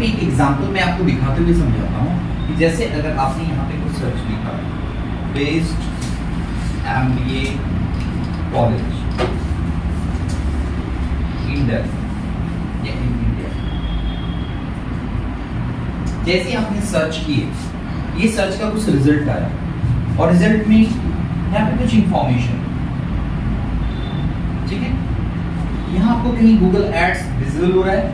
पे एक एग्जांपल मैं आपको दिखाते हुए समझाता हूँ कि जैसे अगर आपने यहाँ पे कुछ सर्च लिखा based MBA college in Delhi या इन इंडिया, जैसे आपने सर्च किए, ये सर्च का कुछ रिजल्ट आया और रिजल्ट में यहाँ पे कुछ इंफॉर्मेशन, ठीक है, यहाँ आपको कहीं गूगल एड्स विजिबल हो रहा है?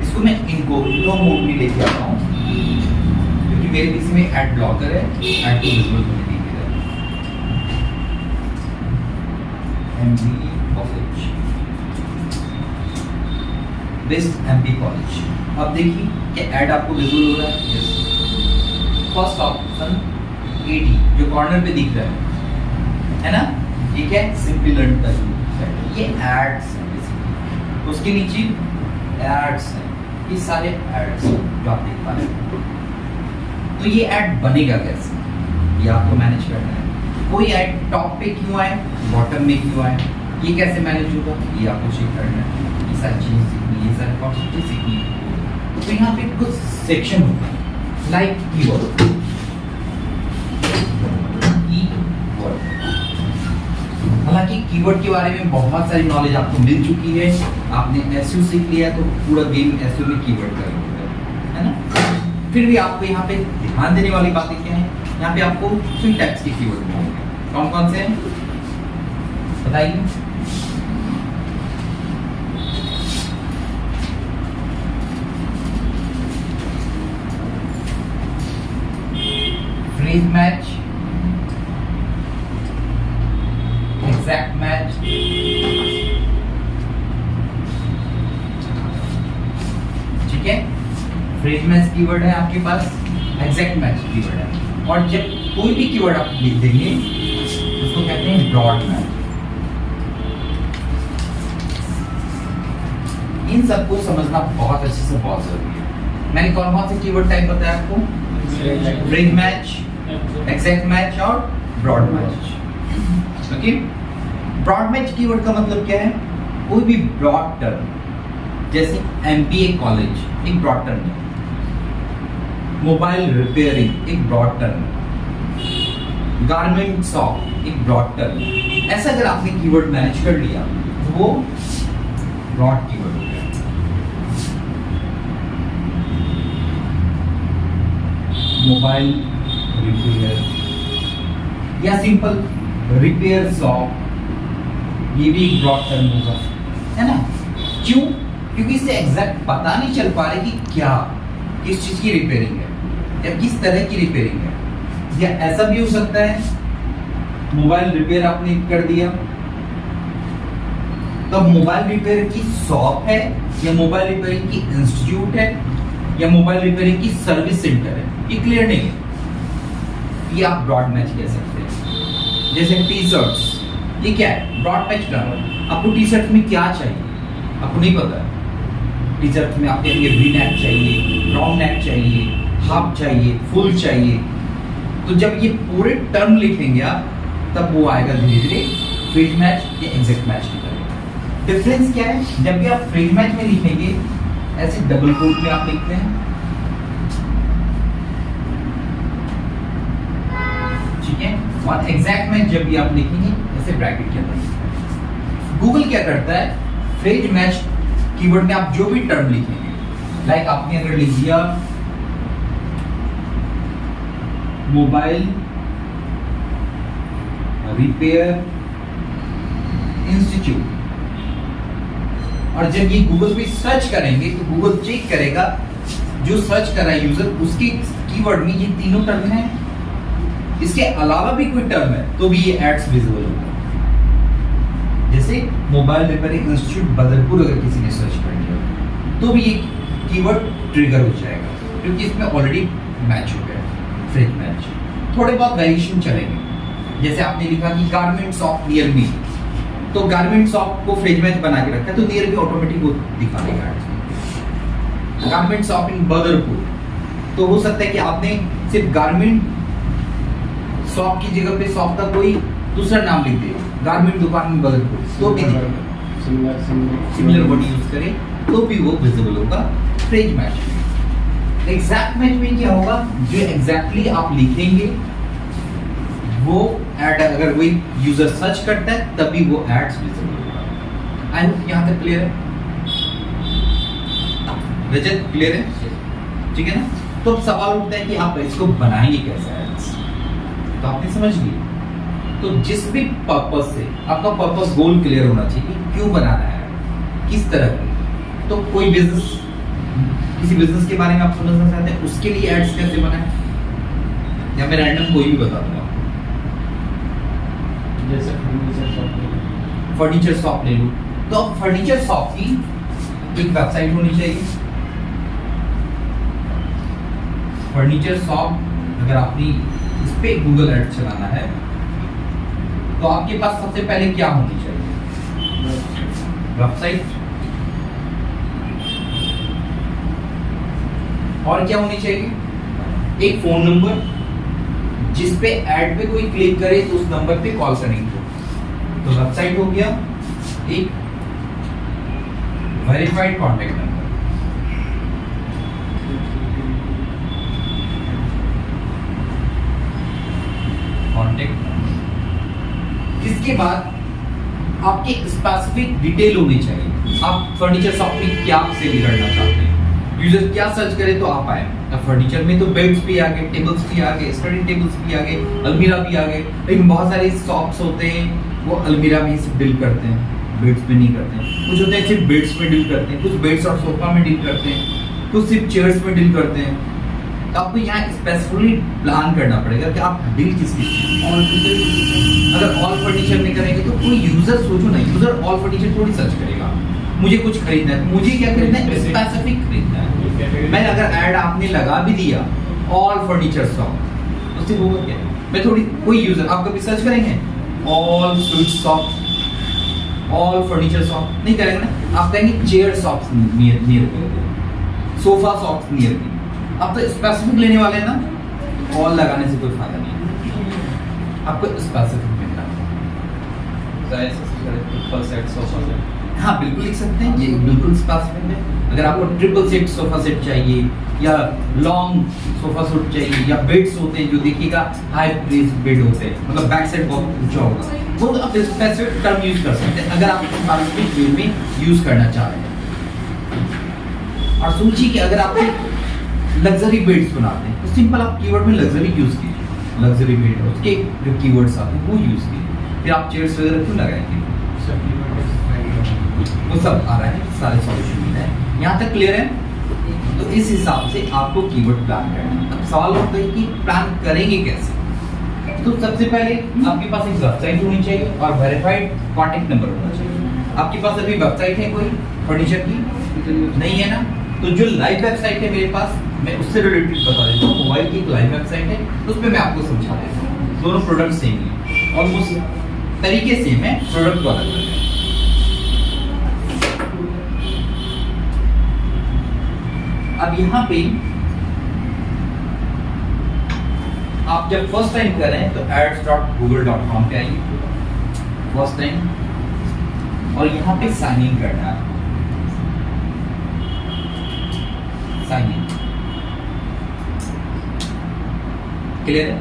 इसको मैं इनकॉग्निटो मोड में लेके आता हूँ क्योंकि मेरे पीसी में एड ब्लॉकर है, एड को विजिबल होने दीजिए। MBA college, best MBA college, अब देखिए क्या एड आपको विजिबल हो रहा है? यस, फर्स्ट ऑप्शन 80 जो कॉर्नर पे दिख रहा है ना, ये क्या है? सिंपली लर्न कर, ये एड्स हैं बेसिकली, उसके नीचे एड्स हैं, ये सारे एड्स जो आप देख पा रहे हैं। तो ये ऐड बनेगा कैसे, ये आपको मैनेज करना है। कोई ऐड टॉप पे क्यों आए, बॉटम में क्यों आए, ये कैसे मैनेज होगा, ये आपको चेक करना है। ये सारी चीजें सीखनी है, ये सारी कॉन्सेप्ट सीखनी है। तो यहाँ पे कुछ सेक्शन होगा लाइक कीवर्ड, हालांकि कीवर्ड के बारे में बहुत सारी नॉलेज आपको मिल चुकी है, आपने एसईओ सीख लिया तो पूरा गेम एसईओ में कीवर्ड का है ना। फिर भी आपको यहाँ पे ध्यान देने वाली बातें क्या है, यहाँ पे आपको सिंटैक्स के कीवर्ड मिलेंगे। कौन कौन से हैं बताइए? फ्रेज मैच, एग्जैक्ट मैच, ठीक है, फ्रेज मैच कीवर्ड है आपके पास, एग्जैक्ट मैच कीवर्ड है। और जब कोई भी कीवर्ड आप लिख देंगे उसको कहते हैं ब्रॉड मैच। इन सबको समझना बहुत अच्छे से बहुत जरूरी है। मैंने कौन कौन से कीवर्ड टाइप बताया आपको? फ्रेज मैच, एग्जैक्ट मैच और broad match. Okay, broad match keyword का मतलब क्या है? कोई भी ब्रॉड टर्म, जैसे MBA कॉलेज एक ब्रॉड टर्म है, मोबाइल रिपेयरिंग एक ब्रॉड टर्म है, गारमेंट शॉप एक ब्रॉड टर्म है। ऐसा अगर आपने कीवर्ड मैनेज कर लिया तो वो ब्रॉड कीवर्ड हो गया। मोबाइल रिपेयर या सिंपल रिपेयर शॉप, ये भी एक ब्रॉड टर्म होगा, है ना। क्यों? क्योंकि इससे एग्जैक्ट पता नहीं चल पा रहा कि क्या, किस चीज की रिपेयरिंग है या किस तरह की रिपेयरिंग है। या ऐसा भी हो सकता है मोबाइल रिपेयर आपने कर दिया, तो मोबाइल रिपेयर की शॉप है या मोबाइल रिपेयरिंग की इंस्टीट्यूट है या मोबाइल रिपेयरिंग की सर्विस सेंटर है, ये क्लियर नहीं है। ये आप ब्रॉड मैच कह सकते हैं। जैसे टी शर्ट्स, ये क्या है? Broad match term. आपको टी शर्ट में क्या चाहिए आपको नहीं पता। टी शर्ट में आपके लिए वी नेक चाहिए, राउंड नेक चाहिए, हाफ चाहिए, फुल चाहिए। तो जब ये पूरे टर्म लिखेंगे आप, तब वो आएगा धीरे धीरे फ्रेज मैच या एग्जैक्ट मैच की तरह। डिफरेंस क्या है? जब भी आप फ्रेज मैच में लिखेंगे ऐसे डबल कोट में आप लिखते हैं, ठीक है, और एग्जैक्ट मैच जब भी आप लिखेंगे ऐसे ब्रैकेट के अंदर। गूगल क्या करता है, फ्रेज मैच कीवर्ड में आप जो भी टर्म लिखेंगे, लाइक आपने अगर लिख दिया मोबाइल रिपेयर इंस्टीट्यूट, और जब ये गूगल पे सर्च करेंगे तो गूगल चेक करेगा जो सर्च कर रहा है यूजर, उसके कीवर्ड में ये तीनों टर्म हैं, इसके अलावा भी कोई टर्म है तो भी ये एड्स विजिबल होगा। जैसे मोबाइल रिपेयरिंग इंस्टीट्यूट बदरपुर अगर किसी ने सर्च कर लिया तो भी ये कीवर्ड ट्रिगर हो जाएगा, क्योंकि इसमें ऑलरेडी मैच हो गया फ्रेज मैच। थोड़े बहुत वेरिएशन चलेंगे, जैसे आपने लिखा कि गारमेंट शॉप नियर मी, तो गारमेंट शॉप को फ्रेज मैच बना के रखा है तो नियर भी ऑटोमेटिक वो दिखा देगा। गारमेंट शॉप इन बदरपुर, तो हो सकता है कि आपने सिर्फ गारमेंट शॉप की जगह पे शॉप का कोई दूसरा नाम लिख दिया, गारमेंट दुकान में बदरपुर, तो भी दिखेगा। सिमिलर वर्ड यूज करें तो भी वो विजिबल होगा फ्रेज मैच में। एग्जैक्ट मैच में क्या होगा, जो एग्जैक्टली आप लिखेंगे वो ऐड, अगर कोई यूजर सर्च करता है तभी वो एड्स विजिबल होगा। आई होप यहाँ तक क्लियर है, रजत क्लियर है, ठीक है ना। तो अब सवाल उठता है कि आप इसको बनाएंगे कैसे एड्स, तो आपने समझ लिया। तो जिस भी पर्पस से आपका पर्पस गोल क्लियर होना चाहिए, क्यों बनाना है, किस तरह की, तो कोई बिजनेस, किसी बिजनेस के बारे में आप समझना चाहते हैं, उसके लिए एड्स कैसे बनाएं, या मैं रैंडम कोई भी बता दूंगा। जैसे फर्नीचर शॉप ले लो, तो अब फर्नीचर शॉप की एक वेबसाइट होनी चाहिए। फर्नीचर शॉप अगर आपने इस पे गूगल एड चलाना है तो आपके पास सबसे पहले क्या होनी चाहिए, वेबसाइट, और क्या होनी चाहिए, एक फोन नंबर जिस पे ऐड पे कोई क्लिक करे तो उस नंबर पे कॉल करेंगे। तो वेबसाइट हो गया, एक verified contact number, contact number. इसके बाद आपकी स्पेसिफिक डिटेल होनी चाहिए, आप फर्नीचर शॉप में क्या सेल करना चाहते हैं, यूजर क्या सर्च करे तो आप आए। अब फर्नीचर में तो बेड्स भी आ गए, टेबल्स भी आ गए, स्टडी टेबल्स भी आ गए, अलमीरा भी आ गए, लेकिन बहुत सारे शॉप्स होते हैं वो अलमीरा में सिर्फ डील करते हैं, बेड्स में नहीं करते हैं। कुछ होते हैं सिर्फ बेड्स में डील करते हैं, कुछ बेड्स और सोफा में डील करते हैं, कुछ सिर्फ चेयर्स में डील करते हैं। तो आपको यहाँ स्पेसिफिकली प्लान करना पड़ेगा कि आप डील किसकी, अगर ऑल फर्नीचर में करेंगे तो कोई यूजर, सोचो ना, यूजर ऑल फर्नीचर थोड़ी सर्च करेगा, मुझे कुछ खरीदना है, मुझे क्या खरीदना है, स्पेसिफिक खरीदना है। मैं अगर ऐड आपने लगा भी दिया ऑल फर्नीचर शॉप, तो सिर्फ होगा क्या, मैं थोड़ी, कोई यूजर आप कभी सर्च करेंगे all sweet shop, all furniture shop, नहीं करेंगे ना, आप कहेंगे chair shops near, sofa shops near. आप तो स्पेसिफिक लेने वाले हैं ना, ऑल लगाने से कोई फायदा नहीं, आपको स्पेसिफिक मिलना है। हाँ बिल्कुल लिख सकते हैं, ये बिल्कुल स्पेसिफिक है। अगर आपको ट्रिपल सेट सोफा सेट चाहिए, या लॉन्ग सोफा सेट चाहिए, या बेड्स होते हैं जो देखिएगा हाई प्रेस बेड होते हैं, मतलब बैक साइड बहुत ऊंचा होगा, वो आप स्पेसिफिक टर्म यूज कर सकते हैं अगर आप स्पेसिफिक वे में यूज करना चाह रहे हैं। और सोचिए कि अगर आप लग्जरी बेड्स बनाते हैं तो सिंपल आप कीवर्ड में लग्जरी यूज कीजिए, लग्जरी बेड, उसके जो कीवर्ड्स आते हैं वो यूज कीजिए। फिर आप चेयर्स वगैरह क्यों लगाएंगे, वो सब आ रहा है, सारे सॉल्यूशन मिल रहे हैं। यहाँ तक क्लियर है। तो इस हिसाब से आपको कीवर्ड प्लान करना है। अब सवाल होता है कि प्लान करेंगे कैसे। तो सबसे पहले आपके पास एक वेबसाइट होनी चाहिए और वेरीफाइड कॉन्टैक्ट नंबर होना चाहिए। आपके पास अभी वेबसाइट है कोई फर्नीचर की? नहीं है ना। तो जो लाइव वेबसाइट है मेरे पास, मैं उससे रिलेटेड बता देता हूँ। मोबाइल की एक लाइव वेबसाइट है, उस पर मैं आपको समझा देता हूँ। दोनों प्रोडक्ट सेम है और उस तरीके सेम है, प्रोडक्ट को अलग है। अब यहाँ पे आप जब फर्स्ट टाइम कर रहे हैं तो ads.google.com पे आइए फर्स्ट टाइम, और यहाँ पे साइन इन करना है। साइन इन क्लियर है।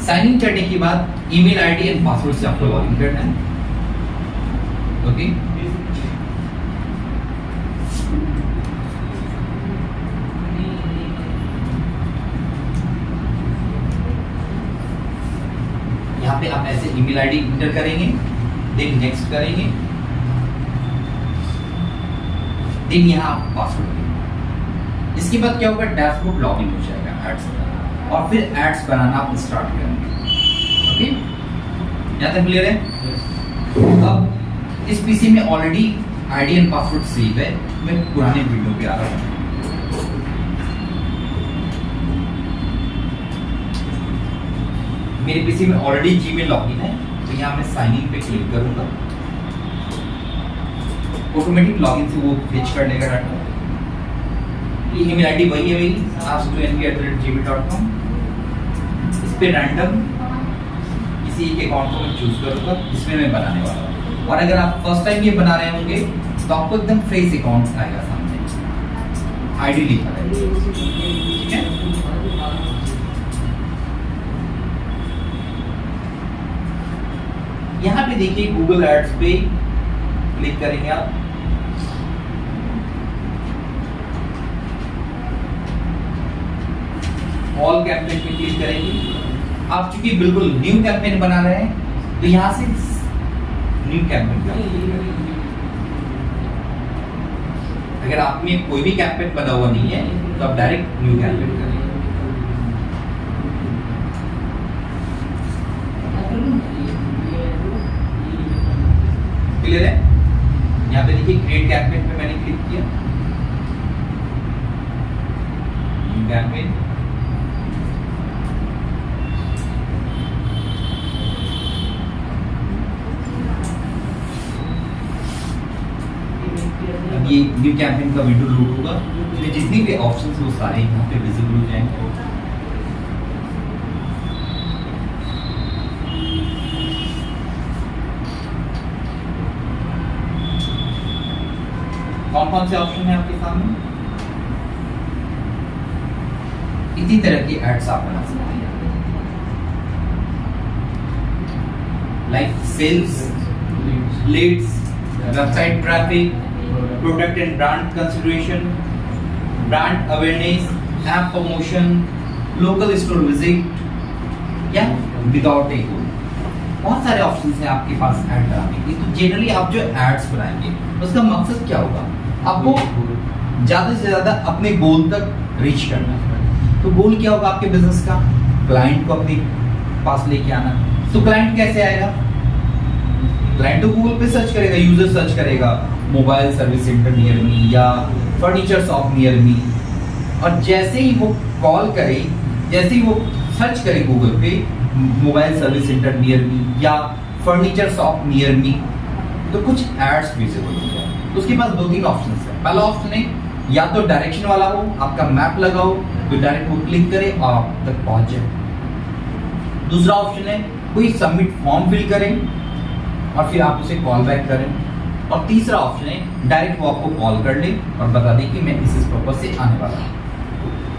साइन इन करने के बाद ईमेल आईडी एंड पासवर्ड से आपको लॉगिन करना है। ओके, यहाँ पे आप ऐसे ईमेल आईडी इंटर करेंगे, देन नेक्स्ट करेंगे, देन यहाँ आप पासवर्ड देंगे। इसके बाद क्या होगा, डैशबोर्ड लॉगिन हो जाएगा एड्स का, और फिर एड्स बनाना आप स्टार्ट करेंगे। ओके, यहाँ तक क्लियर है। अब इस पीसी में already ID and password save है। मैं पुराने वीडियो पे आ रहा हूँ। मेरे पीसी में ऑलरेडी जीमेल लॉगिन है, तो यहाँ मैं साइन इन पे क्लिक करूंगा। ऑटोमेटिक लॉगिन से वो फेच कर लेगा डाटा। ये ईमेल आईडी वही है मेरी, ask2nk@gmail.com। इस पे रैंडम किसी एक अकाउंट को मैं चूज करूंगा जिसमें मैं बनाने वाला हूँ। और अगर आप फर्स्ट टाइम ये बना रहे होंगे तो आपको एकदम फ्रेश अकाउंट आएगा सामने, आईडी लिखा रहेगा, ठीक है। यहां पे देखिए गूगल एड्स पे क्लिक करेंगे आप, ऑल कैंपेन पे क्लिक करेंगे। आप चूंकि बिल्कुल न्यू कैंपेन बना रहे हैं तो यहां से न्यू कैंपेन अगर आप में कोई भी कैंपेन बना हुआ नहीं है तो आप डायरेक्ट न्यू कैंपेन करेंगे। क्लियर है? यहाँ पे देखिए क्रिएट कैंपेन पे मैंने क्लिक किया, न्यू कैंपेन, अब ये न्यू कैंपेन का विंडो लोड होगा, इसमें जितनी भी ऑप्शंस वो सारे यहाँ पे विजिबल हो जाएंगे। कौन कौन से ऑप्शन है आपके सामने? इसी तरह की एड्स आप बना सकते हैं, like sales, leads, website traffic, product and brand consideration, brand awareness, app promotion, local store visit या विदाउट ए कोड। बहुत सारे ऑप्शंस हैं आपके पास ऐड कराने के। तो जनरली आप जो एड्स बनाएंगे उसका मकसद क्या होगा? आपको ज्यादा से ज्यादा अपने गोल तक रीच करना है। तो गोल क्या होगा आपके बिजनेस का? क्लाइंट को अपने पास लेके आना। तो क्लाइंट कैसे आएगा? क्लाइंट तो गूगल पे सर्च करेगा, यूजर सर्च करेगा mobile service centre near me या फर्नीचर शॉप नियर मी, और जैसे ही वो कॉल करे, जैसे ही वो सर्च करे गूगल पे mobile service centre near me या फर्नीचर शॉप नियर मी, तो कुछ एड्स विजिबल हो जाए। तो उसके पास 2-3 ऑप्शंस है। पहला ऑप्शन है या तो डायरेक्शन वाला हो, आपका मैप लगा हो तो डायरेक्ट वो क्लिक करे और आप तक पहुंच जाए। दूसरा ऑप्शन है कोई सबमिट फॉर्म फिल करें और फिर आप उसे कॉल बैक करें। और तीसरा ऑप्शन है डायरेक्ट वो आपको कॉल कर ले और बता दे कि मैं इस पर्पज से आने वाला हूँ।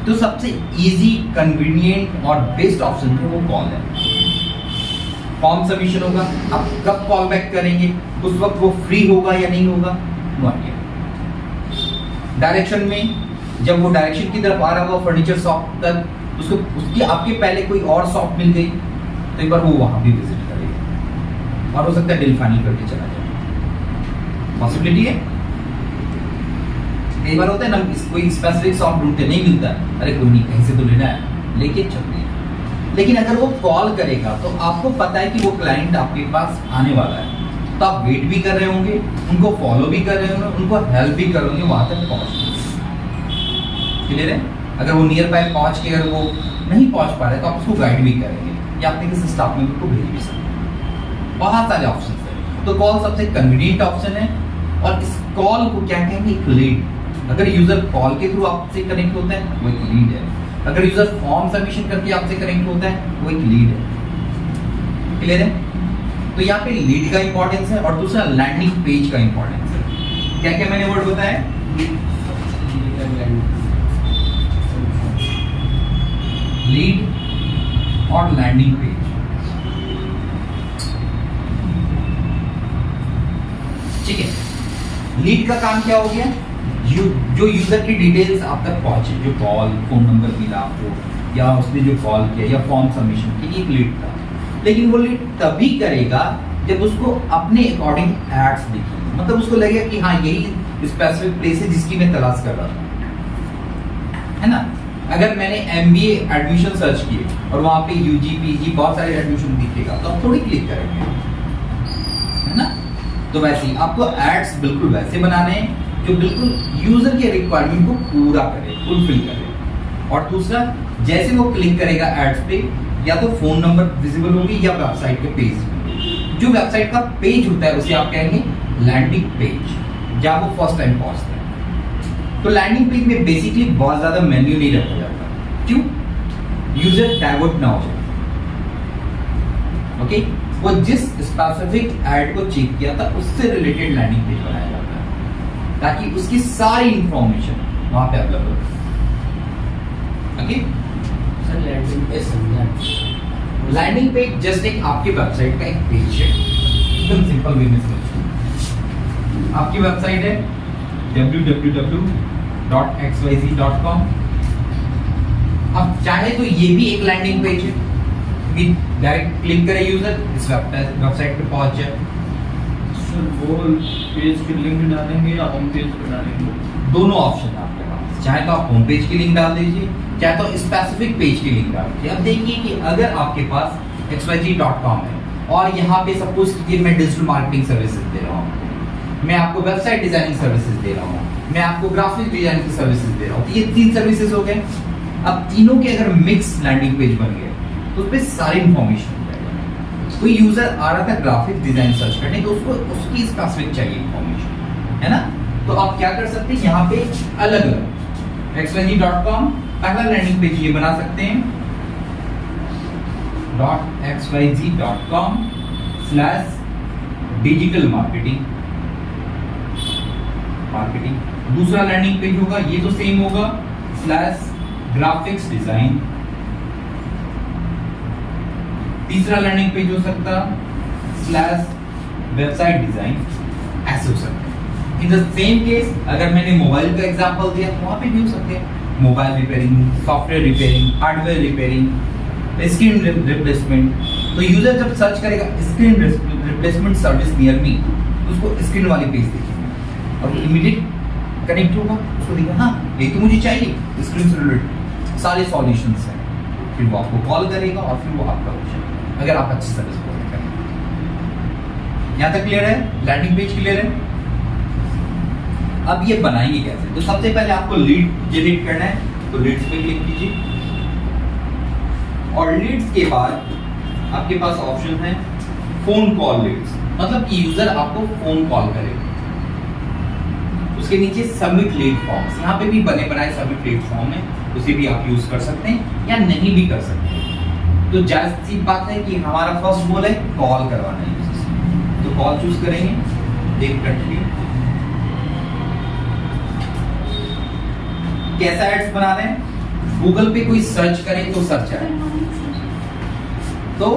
तो सबसे इजी, कन्वीनियंट और बेस्ट ऑप्शन है वो कॉल है। फॉर्म सबमिशन होगा, आप कब कॉल बैक करेंगे, उस वक्त वो फ्री होगा या नहीं होगा, नो आइडिया। डायरेक्शन में जब वो डायरेक्शन की तरफ आ रहा होगा फर्नीचर शॉप तक, उसको उसकी आपके पहले कोई और शॉप मिल गई तो एक बार वो वहां भी विजिट करेगा और हो सकता है डील फाइनल करके चला जाए। पॉसिबिलिटी है। कई बार होता है ना, कोई स्पेसिफिक शॉप ढूंढते नहीं मिलता है, अरे कोई नहीं कहीं से तो लेना है, लेके चलते हैं। लेकिन अगर वो कॉल करेगा तो आपको पता है कि वो क्लाइंट आपके पास आने वाला है, तो आप वेट भी कर रहे होंगे, उनको फॉलो भी कर रहे होंगे, उनको हेल्प भी कर रहे होंगे वहां तक पहुंचने। क्लियर है? अगर वो नियर बाय पहुंच के अगर वो नहीं पहुंच पा रहे तो आप उसको गाइड भी करेंगे या अपने किसी स्टाफ मेंबर को भेज भी सकते हैं। बहुत सारे ऑप्शन है। तो कॉल सबसे कन्वीनियंट ऑप्शन है। और इस कॉल को क्या कहेंगे? एक लीड। अगर यूजर कॉल के थ्रू आपसे कनेक्ट होता है वो एक लीड है। अगर यूजर फॉर्म सबमिशन करके आपसे कनेक्ट होता है वो एक लीड है। क्लियर है? तो यहाँ पे लीड का इंपॉर्टेंस है और दूसरा लैंडिंग पेज का इंपॉर्टेंस है। क्या क्या मैंने वर्ड बताया? लीड और लैंडिंग पेज। ठीक है, लीड का काम क्या हो गया? जो यूजर की डिटेल्स आप तक पहुंचे, जो कॉल, फोन नंबर मिला आपको या उसने जो कॉल किया या फॉर्म सबमिशन की, एक लीड था। लेकिन वो लीड तभी करेगा जब उसको अपने अकॉर्डिंग एड्स दिखेंगे, मतलब उसको लगेगा कि हाँ यही स्पेसिफिक प्लेस है जिसकी मैं तलाश कर रहा था, है ना। अगर मैंने MBA एडमिशन सर्च किए और वहां पे UG PG बहुत सारे एडमिशन दिखेगा तो आप थोड़ी क्लिक करेंगे, है ना। तो वैसे ही आपको एड्स बिल्कुल वैसे बनाने हैं जो बिल्कुल यूजर के रिक्वायरमेंट को पूरा करे, फुलफिल करे। और दूसरा, जैसे वो क्लिक करेगा एड्स पे, या तो फोन नंबर विजिबल होगी या वेबसाइट के पेज। जो वेबसाइट का पेज होता है उसे आप कहेंगे लैंडिंग पेज, जहां वो फर्स्ट टाइम पहुंचता है। तो लैंडिंग पेज में बेसिकली बहुत ज्यादा मेन्यू नहीं रखा जाता। क्यों? यूजर डाइवर्ट ना हो जाए। ओके, वो जिस स्पेसिफिक ऐड को चेक किया था उससे रिलेटेड लैंडिंग पेज बनाया जाता है ताकि उसकी सारी इंफॉर्मेशन वहां पे अवेलेबल हो। ओके सर लैंडिंग पेज समझा। लैंडिंग पेज जस्ट एक आपकी वेबसाइट का एक पेज है, एकदम सिंपल वे में समझिए। आपकी वेबसाइट है www.xyz.com। अब चाहे तो ये भी एक लैंडिंग पेज है कि डायरेक्ट क्लिक करे यूजर इस वेबसाइट पे पहुंच जाए। सर वो पेज के लिंक डालेंगे या होम पेज पे डालेंगे? दोनों ऑप्शन है आपके पास, चाहे तो आप होम पेज की लिंक डाल दीजिए, चाहे तो स्पेसिफिक पेज की लिंक डाल दीजिए। अब देखिए कि अगर आपके पास xyz.com है और यहाँ पे सपोज कीजिए मैं डिजिटल मार्केटिंग सर्विसेज दे रहा हूँ, मैं आपको वेबसाइट डिजाइनिंग सर्विसेज दे रहा हूँ, मैं आपको ग्राफिक डिजाइन की सर्विसेज दे रहा हूँ, तो ये 3 सर्विसेज हो गए। अब तीनों के अगर मिक्स लैंडिंग पेज बन गए तो उस पर सारी इंफॉर्मेशन हो जाएगा। कोई यूजर आ रहा था ग्राफिक डिजाइन सर्च करने तो उसको उसकी स्पेसिफिक चाहिए इंफॉर्मेशन, है ना? तो आप क्या कर सकते हैं, यहाँ पे अलग अलग xyz.com पहला लैंडिंग पेज ये बना सकते हैं .xyz.com/digital marketing। दूसरा लैंडिंग पेज होगा ये तो सेम होगा /graphics design। तीसरा लैंडिंग पेज हो सकता /website design, ऐसे हो सकता है। इन द सेम केस अगर मैंने मोबाइल का एग्जांपल दिया तो वहां पे भी हो सकते हैं mobile repairing, software repairing, hardware repairing, screen replacement. तो यूजर जब सर्च करेगा screen replacement service near me, उसको स्क्रीन वाली पेज दिखेगी और इमीडिएट कनेक्ट होगा, उसको दिखेगा हाँ ये तो मुझे चाहिए, स्क्रीन से रिलेटेड सारे सॉल्यूशंस हैं। फिर वो आपको कॉल करेगा और फिर वो आपका ऑप्शन, अगर आप अच्छी सर्विस प्रोवाइड करें। यहाँ तक क्लियर है? लैंडिंग पेज क्लियर है? अब ये बनाएंगे कैसे? तो सबसे पहले आपको लीड जनरेट करना है, तो लीड्स पे क्लिक कीजिए और लीड्स के बाद आपके पास ऑप्शन है फोन कॉल लीड्स, मतलब कि यूजर आपको फोन कॉल करेगा। उसके नीचे सबमिट लीड फॉर्म्स, यहाँ पे भी बने बनाए सबमिट लीड फॉर्म है, उसे भी आप यूज कर सकते हैं या नहीं भी कर सकते हैं। तो जायज सी बात है कि हमारा फर्स्ट गोल है कॉल करवाना है यूजर से, तो कॉल चूज करेंगे, देख कंटिन्यू। कैसा एड्स बना रहे हैं? गूगल पे कोई सर्च करे तो सर्च ऐड, तो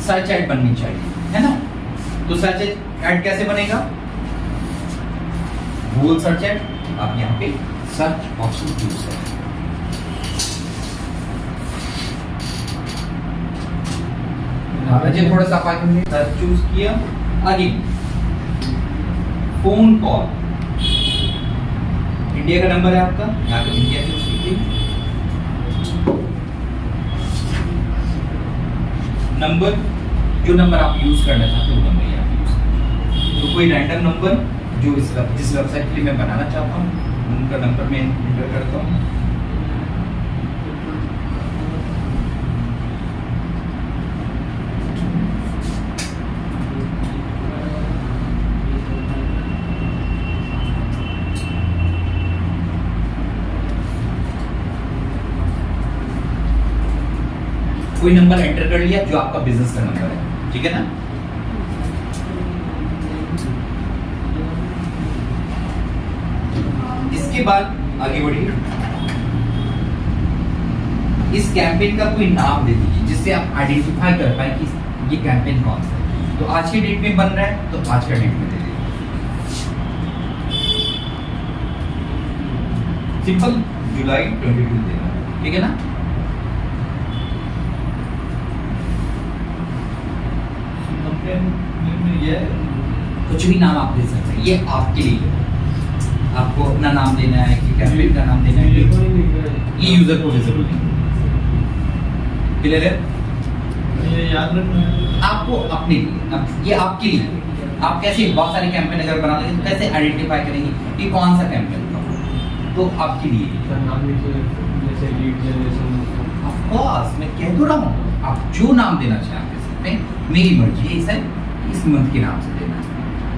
सर्च ऐड बननी चाहिए, है ना? तो सर्च ऐड कैसे बनेगा? गूगल सर्च ऐड, आप यहाँ पे सर्च ऑप्शन चूज करें। अजय थोड़ा सा सर्च चूज किया, आगे फोन कॉल, इंडिया का नंबर है आपका, यहाँ पे इंडिया चूज कीजिए। नंबर, जो नंबर आप यूज करना चाहते हो वो नंबर यहाँ यूज करें। तो कोई रैंडम नंबर जो जिस वेबसाइट के लिए मैं बनाना चाहता हूँ उनका नंबर मैं एंटर करता हूँ। कोई नंबर एंटर कर लिया जो आपका बिजनेस का नंबर है, ठीक है ना? इसके बाद आगे बढ़िए, इस कैंपेन का कोई नाम दे दीजिए जिससे आप आइडेंटिफाई कर पाए कि ये कैंपेन कौन सा है। तो आज के डेट में बन रहा है तो आज का डेट में दे दीजिए, सिंपल जुलाई 22 देना, ठीक है ना? कुछ भी नाम आप दे सकते हैं, ये आपके लिए है। आपको अपना नाम देना है कि कैंपेन का नाम देना है, ये यूजर को विजिबल नहीं। क्लियर है? ये याद रखना है आपको अपने लिए, ये आपके लिए। आप कैसे बहुत सारे कैंपेन अगर बना लेंगे तो कैसे आइडेंटिफाई करेंगे कि कौन सा कैंपेन था? तो आपके लिए नाम जैसे लीड जनरेशन। ऑफ कोर्स मैं कह तो रहा हूँ, आप जो नाम देना चाहते हैं, मेरी मर्जी है सर इस मंथ के नाम से देना है,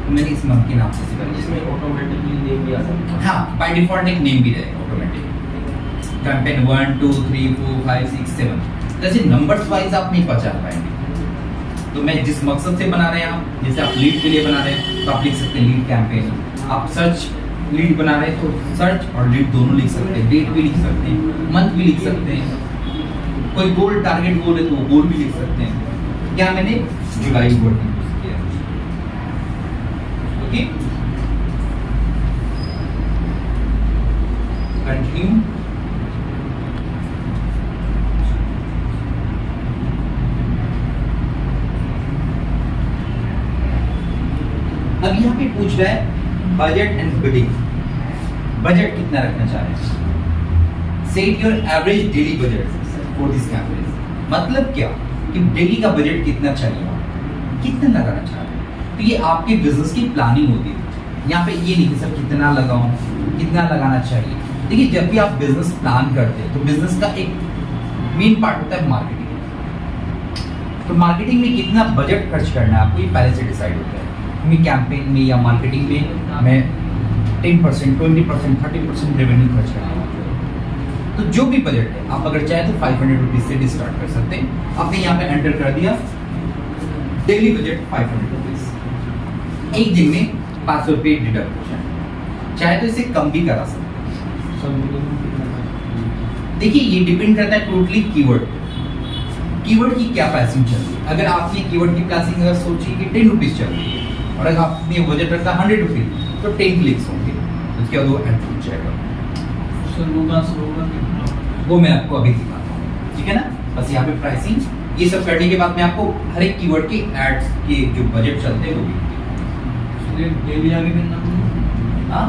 तो मैंने इस मंथ के नाम से इसमें ऑटोमेटिकली नेम भी आ सकता है। हाँ, बाय डिफॉल्ट एक नेम भी रहेगा ऑटोमेटिक। कैंपेन 1 2 3 4 5 6 7 जैसे नंबर्स वाइज आप नहीं पहचान पाएंगे, तो मैं जिस मकसद से बना रहे हैं आप, जैसे आप लीड के लिए बना रहे हैं तो आप लिख सकते हैं लीड कैंपेन। आप सर्च लीड बना रहे हैं तो सर्च और लीड दोनों लिख सकते हैं, डेट भी लिख सकते हैं, मंथ भी लिख सकते हैं, कोई गोल टारगेट गोल है तो वो गोल भी लिख सकते हैं। क्या मैंने जुलाई वर्ड यूज किया। Okay, continue. अब यहाँ पे पूछ रहा है बजट एंड बिडिंग। बजट कितना रखना चाह रहे हैं? Set your average daily budget for this campaign. मतलब क्या कि डेली का बजट कितना चाहिए, कितना लगाना चाह रहे हैं। तो ये आपके बिजनेस की प्लानिंग होती है। यहाँ पे ये नहीं कि सर कितना लगाऊं, कितना लगाना चाहिए। देखिए, जब भी आप बिजनेस प्लान करते हैं तो बिजनेस का एक मेन पार्ट होता है मार्केटिंग। तो मार्केटिंग में कितना बजट खर्च करना है आपको ये पहले से डिसाइड होता है। मैं कैंपेन में या मार्केटिंग में मैं 10%, 20%, 30% रेवेन्यू खर्च करना है। तो जो भी बजट है आप अगर चाहे तो 500 रुपीज से भी स्टार्ट कर सकते हैं। आपने यहाँ पे एंटर कर दिया डेली बजट 500 रुपीज, एक दिन में 500 रुपये डिडक्ट। चाहे तो इसे कम भी करा सकते हैं। देखिए, ये डिपेंड करता है टोटली कीवर्ड की क्या प्राइसिंग चल रही है। अगर आपने कीवर्ड की प्राइसिंग अगर सोची कि 10 रुपीज चल रही है और अगर आपने बजट रखा 100 रुपीज तो 10 क्लिक्स होंगे, उसके बाद वो एड हो जाएगा। सर वो कहाँ से होगा? वो मैं आपको अभी दिखाता हूँ, ठीक है ना। बस यहाँ पे प्राइसिंग ये सब करने के बाद मैं आपको हर एक कीवर्ड के एड्स के जो बजट चलते हैं वो भी डेली आगे करना पड़ेगा। हाँ,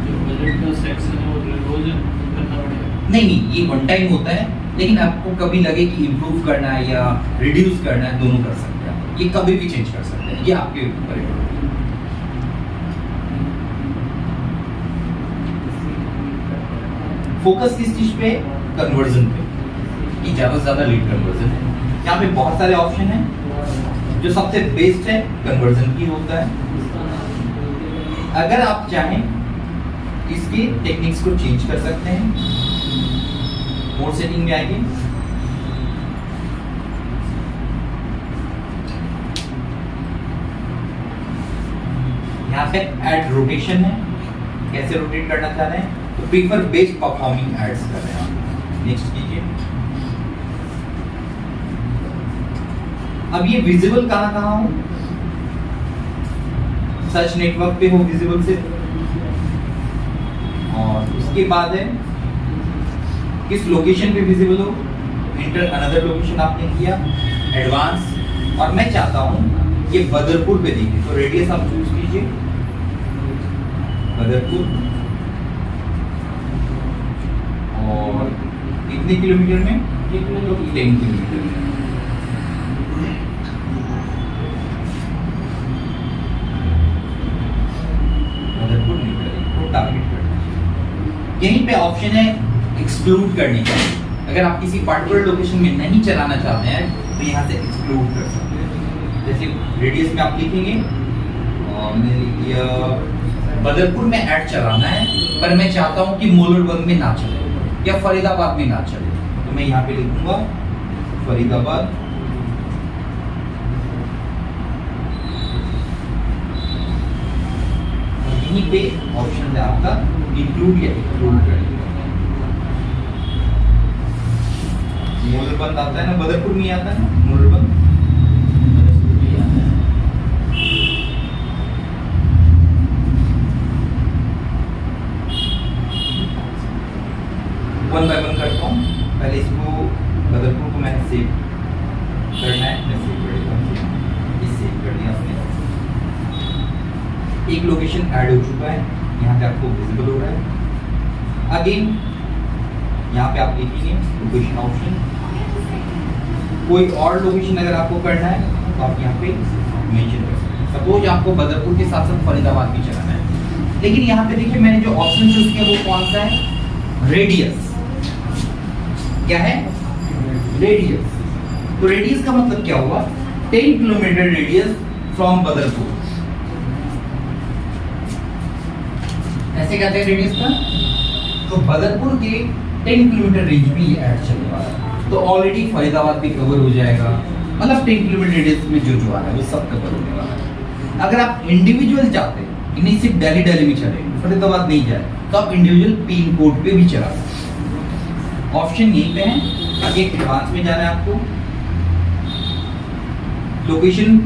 जो बजट का सेक्शन है वो रोज करना पड़ेगा। नहीं, ये वन टाइम होता है, लेकिन आपको कभी लगे कि इम्प्रूव करना है या रिड्यूस करना है, दोनों कर सकते हैं। ये कभी भी चेंज कर सकते हैं, ये आपके ऊपर है। फोकस किस चीज पे? कन्वर्जन पे, कि ज्यादा से ज्यादा लीड कन्वर्जन है। यहाँ पे बहुत सारे ऑप्शन हैं, जो सबसे बेस्ट है कन्वर्जन की होता है। अगर आप चाहें इसके टेक्निक्स को चेंज कर सकते हैं। मोड सेटिंग में आएंगे, यहाँ पे एड रोटेशन है, कैसे रोटेट करना चाह रहे हैं तो प्रीफर बेस्ट परफॉर्मिंग एड्स कर रहे हैं आप। नेक्स्ट कीजिए। अब ये विजिबल कहाँ हो? सर्च नेटवर्क पे हो विजिबल से, और उसके बाद है किस लोकेशन पे विजिबल हो। इंटर अनदर लोकेशन आपने किया, एडवांस, और मैं चाहता हूं ये बदरपुर पे दिखे तो रेडियस आप चूज कीजिए बदरपुर, और कितने किलोमीटर में? 10 किलोमीटर में। बदरपुर निकल टारगेट करना। यहीं पे ऑप्शन है एक्सक्लूड करने का। अगर आप किसी पार्टिकुलर लोकेशन में नहीं चलाना चाहते हैं तो यहाँ से एक्सक्लूड कर सकते हैं। जैसे रेडियस में आप लिखेंगे और मैंने लिख दिया बदरपुर में ऐड चलाना है, पर मैं चाहता हूँ कि मोलरबंद में ना चले या फरीदाबाद में ना चले, तो मैं यहाँ पे लिखूंगा फरीदाबाद। और यहीं पे ऑप्शन है आपका इंक्लूड या एक्सक्लूड करने का। मोलरबंद आता है ना, बदरपुर में आता है ना मोलरबंद, वन बाय वन करता हूँ। पहले इसको बदरपुर को मैंने सेव करना है, मैं सेव कर देता हूँ। ये सेव कर दिया आपने। एक लोकेशन ऐड हो चुका है, यहाँ पे आपको विजिबल हो रहा है। अगेन यहाँ पे आप लिखेंगे लोकेशन ऑप्शन, कोई और लोकेशन अगर आपको करना है तो आप यहाँ पे मेंशन कर सकते हैं। सपोज आपको बदरपुर के साथ साथ फरीदाबाद भी चलाना है, लेकिन यहाँ पे देखिए मैंने जो ऑप्शन चूज किया वो कौन सा है? रेडियस। क्या है? रेडियस। तो रेडियस का मतलब क्या हुआ? 10 किलोमीटर रेडियस फ्रॉम बदरपुर। ऐसे कहते हैं रेडियस का। तो बदरपुर के 10 किलोमीटर रेंज में ये ऐड चलने वाला है, तो ऑलरेडी फरीदाबाद भी कवर हो जाएगा। मतलब 10 किलोमीटर रेडियस में जो आ रहा है वो सब कवर होने वाला है। अगर आप इंडिविजुअल चाहते हैं कि नहीं सिर्फ दिल्ली में चले, फरीदाबाद नहीं जाए, तो आप इंडिविजुअल पिन कोड पे भी चला सकते। ऑप्शन यहीं पे है। आगे एडवांस में जाना है आपको, लोकेशन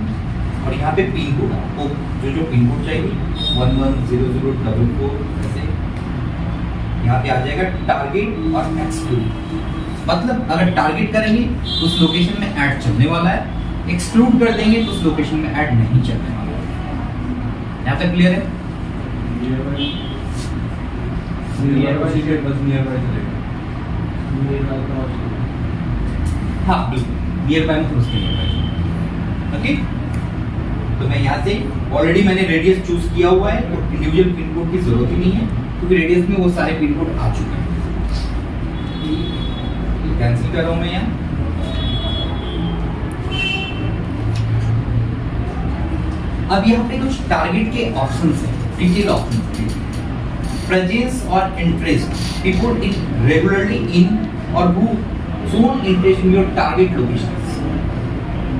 और यहाँ पे पिन कोड, आपको जो पिन कोड चाहिए 110044 ऐसे यहाँ पे आ जाएगा टारगेट और एक्सक्लूड। मतलब अगर टारगेट करेंगे तो उस लोकेशन में ऐड चलने वाला है, एक्सक्लूड कर देंगे तो उस लोकेशन में ऐड नहीं चलने वाला है। यहाँ तक क्लियर है? हाँ बिल्कुल नियर बाय में उसके नियर बाय। ओके, तो मैं यहाँ से ऑलरेडी मैंने रेडियस चूज किया हुआ है, तो इंडिविजुअल पिन कोड की जरूरत ही नहीं है क्योंकि रेडियस में वो सारे पिन कोड आ चुके हैं। कैंसिल कर रहा हूं मैं यहाँ। अब यहाँ पे कुछ टारगेट के ऑप्शंस हैं, डिटेल ऑप्शंस। प्रेजेंस और interest, people in regularly in और who shown interest in your target locations।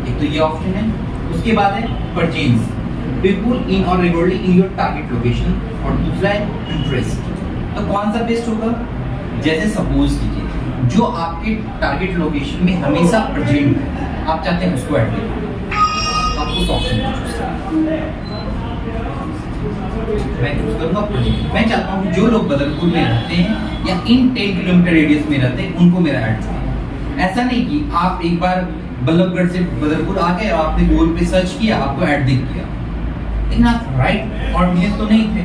एक तो ये ऑप्शन है। उसके बाद है परचेज, पीपल इन और regularly in your target location, और दूसरा है इंटरेस्ट। तो कौन सा बेस्ट होगा? जैसे सपोज कीजिए जो आपके टारगेट लोकेशन में हमेशा प्रेजेंट है, आप चाहते हैं उसको ऐड करें, आपको उस ऑप्शन को चूज करना है। मैं चूज करूंगा प्रेजेंट। मैं चाहता हूँ जो लोग बदरपुर में रहते हैं या इन 10 किलोमीटर रेडियस में रहते हैं उनको मेरा ऐड चाहिए। ऐसा नहीं कि आप एक बार बल्लभगढ़ से बदरपुर आ गए और आपने गूगल पे सर्च किया, आपको ऐड दिख गया, लेकिन आप राइट ऑडियंस तो नहीं थे,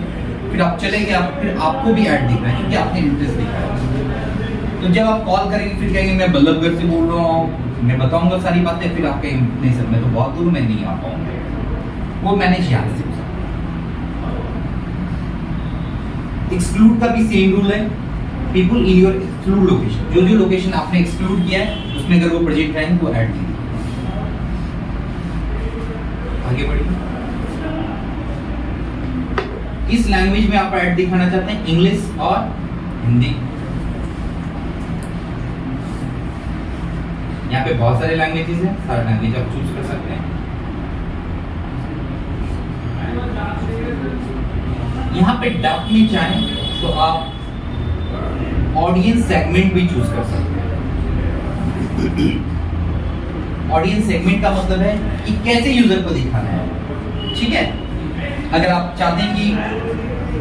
फिर आप चले गए, फिर आपको भी ऐड दिख रहा है क्योंकि आपने इंटरेस्ट दिखाया। तो जब आप कॉल करेंगे फिर कहेंगे मैं बल्लभगढ़ से बोल रहा हूँ, मैं बताऊंगा सारी बातें, फिर आप कहेंगे नहीं सर मैं तो बहुत दूर, मैं नहीं आ पाऊंगा। वो मैंने यहाँ से एक्सक्लूड का भी सेम रूल है। People in your exclude location, जो जो लोकेशन आपने एक्सक्लूड किया है उसमें अगर वो प्रोजेक्ट रहेंगे तो ऐड कीजिए। आगे बढ़िए। किस लैंग्वेज में आप ऐड दिखाना चाहते हैं, इंग्लिश और हिंदी? यहाँ पे बहुत सारे लैंग्वेजेस हैं, सारे लैंग्वेज आप चूज कर सकते हैं। यहाँ पे डक में चाहें तो आप ऑडियंस सेगमेंट भी चूज कर सकते हैं। ऑडियंस सेगमेंट का मतलब है कि कैसे यूजर को दिखाना है, ठीक है। अगर आप चाहते हैं कि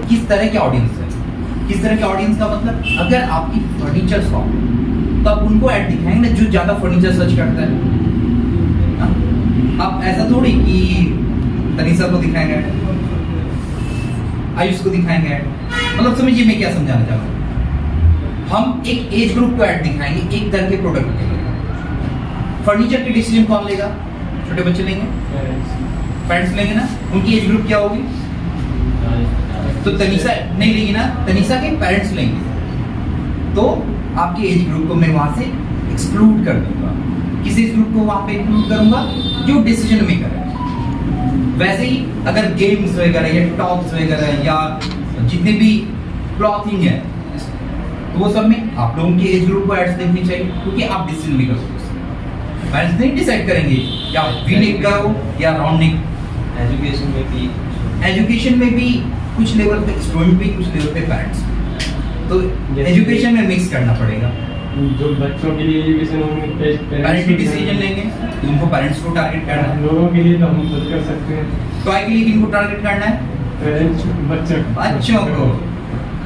किस तरह के ऑडियंस है, किस तरह के ऑडियंस का मतलब अगर आपकी फर्नीचर शॉप है तो आप उनको ऐड दिखाएंगे ना जो ज्यादा फर्नीचर सर्च करता है। आप ऐसा थोड़ी कि तनीसा को दिखाएंगे, आयुष को दिखाएंगे, मतलब समझिए मैं क्या समझाना चाह रहा हूँ। हम एक एज ग्रुप को ऐड दिखाएंगे एक तरह के प्रोडक्ट के लिए। फर्नीचर की डिसीजन कौन लेगा? छोटे बच्चे लेंगे, पेरेंट्स लेंगे ना। उनकी एज ग्रुप क्या होगी? तो तनीसा नहीं लेगी ना, तनीसा के पेरेंट्स लेंगे। तो आपकी एज ग्रुप को मैं वहां से एक्सक्लूड कर दूंगा। किस एज ग्रुप को वहां पे इंक्लूड करूंगा? जो डिसीजन मेकर है। वैसे ही अगर गेम्स वगैरह या टॉप्स वगैरह या जितने भी क्लॉथिंग है तो वो सब में आप लोगों की एज ग्रुप को एड्स देखनी चाहिए क्योंकि आप डिसीजन मेकर हो। पेरेंट्स नहीं डिसाइड करेंगे क्या वी नेक करो या राउंड नेक। एजुकेशन में भी कुछ लेवल पे स्टूडेंट भी, कुछ लेवल पे पेरेंट्स। तो एजुकेशन में मिक्स करना पड़ेगा। जो बच्चों के लिए एजुकेशन होंगे पेरेंट्स भी डिसीजन लेंगे, उनको पेरेंट्स को टारगेट करना है। लोगों के लिए तो हम खुद कर सकते हैं। टॉय के लिए किनको टारगेट करना है? पेरेंट्स बच्चों को।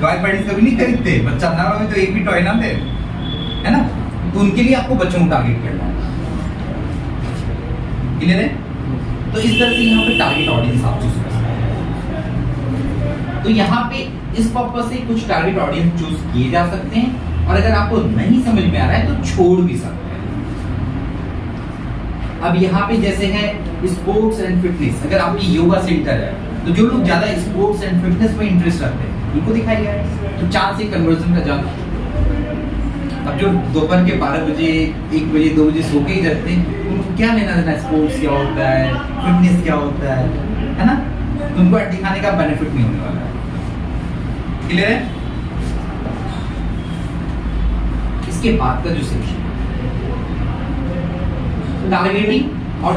टॉय पेरेंट्स कभी नहीं खरीदते, बच्चा ना हो तो एक भी टॉय ना दे, है ना। तो उनके लिए आपको बच्चों को टारगेट करना है। क्लियर है? तो इस तरह से यहाँ पे टारगेट ऑडियंस आप चूज कर सकते हैं। तो यहाँ पे इस पर्पस से कुछ टारगेट ऑडियंस चूज किए जा सकते हैं और अगर आपको नहीं समझ में आ रहा है तो छोड़ भी सकते हैं। अब यहाँ पे जैसे है स्पोर्ट्स एंड फिटनेस, अगर आपकी योगा सेंटर है तो जो लोग ज्यादा स्पोर्ट्स एंड फिटनेस में इंटरेस्ट रखते हैं उनको दिखाइए तो चांस है कन्वर्जन का ज्यादा। अब जो दोपहर के 12 बजे 1 बजे 2 बजे सो के ही रहते हैं उनको क्या लेना देना स्पोर्ट्स क्या होता है, फिटनेस क्या होता है ना। तो उनको दिखाने का बेनिफिट नहीं होने वाला है। क्लियर है? इसके बाद का जो सेक्शन टारगेटिंग और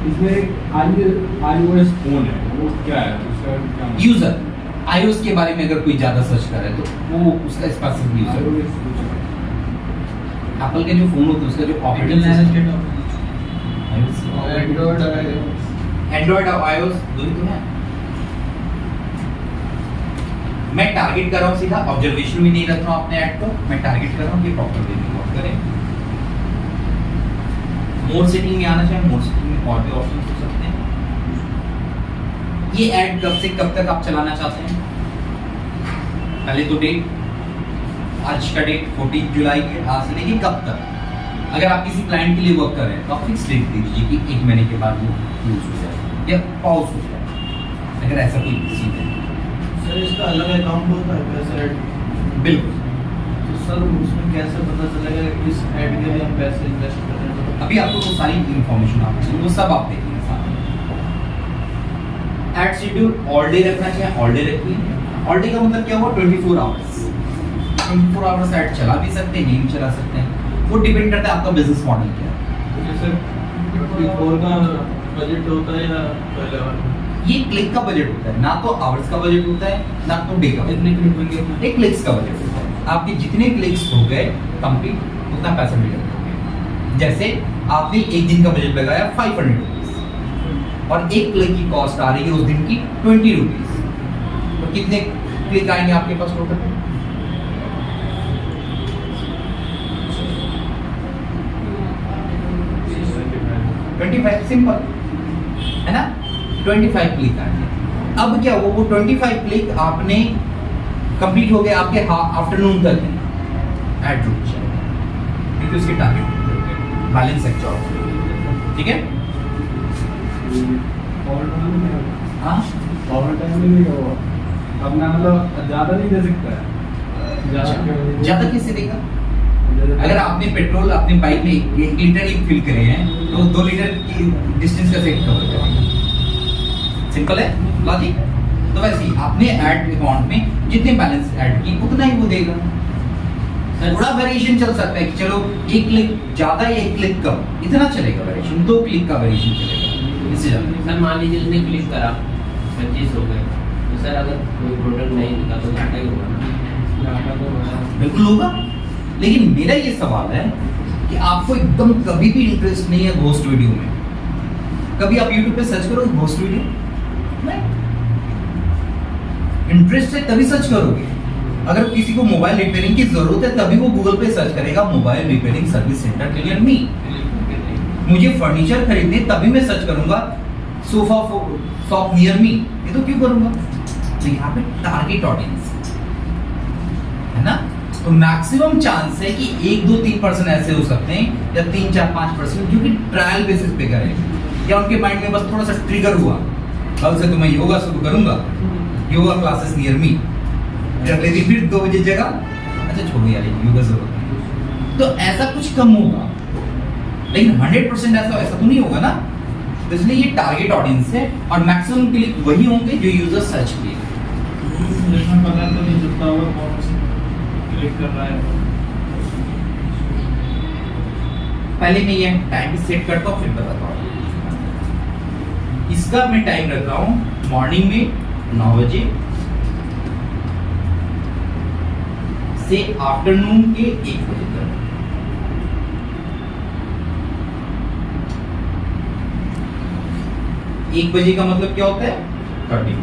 इसमें iOS फोन है, वो क्या है, उसका क्या मतलब? यूजर iOS के बारे में अगर कोई ज्यादा सर्च करे तो वो उसका स्पेसिफिक यूजर, iOS कुछ है। एप्पल के जो फोन होते हैं उसका जो ऑपरेटिंग एंड्रॉइड और iOS दोनों तो है। मैं टारगेट कर रहा हूँ सीधा, ऑब्जर्वेशन भी नहीं रख रहा हूँ अपने ऐड को, मैं टारगेट कर रहा हूँ कि प्रॉपर वे में वर्क करें। मोड सेटिंग में आना चाहिए, मोड सेटिंग में और भी ऑप्शन हो सकते हैं। ये ऐड कब से कब तक आप चलाना चाहते हैं? पहले तो डेट, आज का डेट 14 जुलाई है, आज से लेके कब तक। अगर आप किसी क्लाइंट के लिए वर्क कर रहे हैं तो आप फिक्स डेट दे दीजिए कि 1 महीने के बाद वो यूज हो जाए या पॉज हो जाए, अगर ऐसा कोई चीज है। सर इसका अलग अकाउंट होता है पैसे ऐड? बिल्कुल। तो सर उसमें कैसे पता चलेगा कि इस ऐड के लिए हम पैसे इन्वेस्ट कर रहे हैं? अभी आपको वो सारी इंफॉर्मेशन आप चाहिए, वो सब आप देखेंगे साथ में। ऐड शेड्यूल ऑल डे रखना चाहिए, ऑल डे रखिए। ऑल डे का मतलब क्या हुआ? 24 आवर्स। 24 आवर्स ऐड चला भी सकते हैं, नहीं भी चला सकते हैं, वो डिपेंड करता है आपका बिजनेस मॉडल क्या है। तो जैसे 24 का बजट होता है या पहले वाला? ये क्लिक का बजट होता है, ना तो आवर्स का बजट होता है ना तो डे का। कितने क्लिक होंगे उतना? एक क्लिक्स का बजट होता है, आपके जितने क्लिक्स हो गए कंप्लीट उतना पैसा मिलेगा। जैसे आपने एक दिन का बजट लगाया 500 रुपीज और एक क्लिक की कॉस्ट आ रही है उस दिन की 20 रुपीज, तो कितने क्लिक आएंगे आपके पास टोटल? सिंपल है ना, 25 क्लिक आएंगे। अब क्या हुआ, वो 25 क्लिक आपने कंप्लीट हो गए आपके आफ्टरनून तक है, ऐड रुक जाएगा क्योंकि उसके टारगेट बैलेंस सेक्टर, ठीक है। हाँ, ओवर टाइम में नहीं होगा अपना, मतलब ज्यादा नहीं दे सकता है। ज्यादा किससे देगा? अगर आपने पेट्रोल अपने बाइक में 1 लीटर ही फिल करे हैं तो 2 लीटर की डिस्टेंस कैसे कवर करेंगे? सिंपल है लॉजिक। तो वैसे ही आपने ऐड अकाउंट में जितने बैलेंस ऐड की उतना ही वो देगा। थोड़ा वेरिएशन चल सकता है कि चलो 1 क्लिक ज्यादा या 1 क्लिक कम, इतना चलेगा वेरिएशन, 2 क्लिक का वेरिएशन चलेगा, इससे ज्यादा। सर मान लीजिए उसने क्लिक करा 25 हो गए, तो सर अगर कोई प्रोडक्ट नहीं दिखा तो घाटा ही होगा ना? बिल्कुल होगा, लेकिन मेरा ये सवाल है कि आपको एकदम कभी भी इंटरेस्ट नहीं है घोस्ट वीडियो में। कभी आप YouTube पे सर्च करो घोस्ट वीडियो? नहीं। इंटरेस्ट है तभी सर्च करोगे। अगर किसी को मोबाइल रिपेयरिंग की जरूरत है तभी वो गूगल पे सर्च करेगा mobile repairing service centre near me. मुझे फर्नीचर खरीदने तभी मैं सर्च करूंगा सोफा शॉप नियर मी, ये तो क्यों करूंगा? तो यहाँ पे टारगेट ऑडियंस है ना, तो मैक्सिमम चांस है कि 1, 2, 3% ऐसे हो सकते हैं या 3, 4, 5% जो कि ट्रायल बेसिस पे करें या उनके माइंड में बस थोड़ा सा ट्रिगर हुआ, कल से तो मैं योगा शुरू करूंगा, योगा क्लासेस नियर मी, फिर अगले दिन फिर 2 बजे जगह, अच्छा छोड़ो यार योगा जरूरत नहीं, तो ऐसा कुछ कम होगा। लेकिन 100% ऐसा तो नहीं होगा ना, तो इसलिए ये टारगेट ऑडियंस है और मैक्सिमम क्लिक वही होंगे जो यूजर सर्च किए। इसमें पता तो नहीं चलता होगा कौन क्लिक कर रहा है। पहले मैं ये टाइम सेट करता हूँ फिर बताता हूँ। इसका मैं टाइम रख रहा हूँ मॉर्निंग में 9 बजे से आफ्टरनून के 1 बजे तक। एक बजे का मतलब क्या होता है? 30।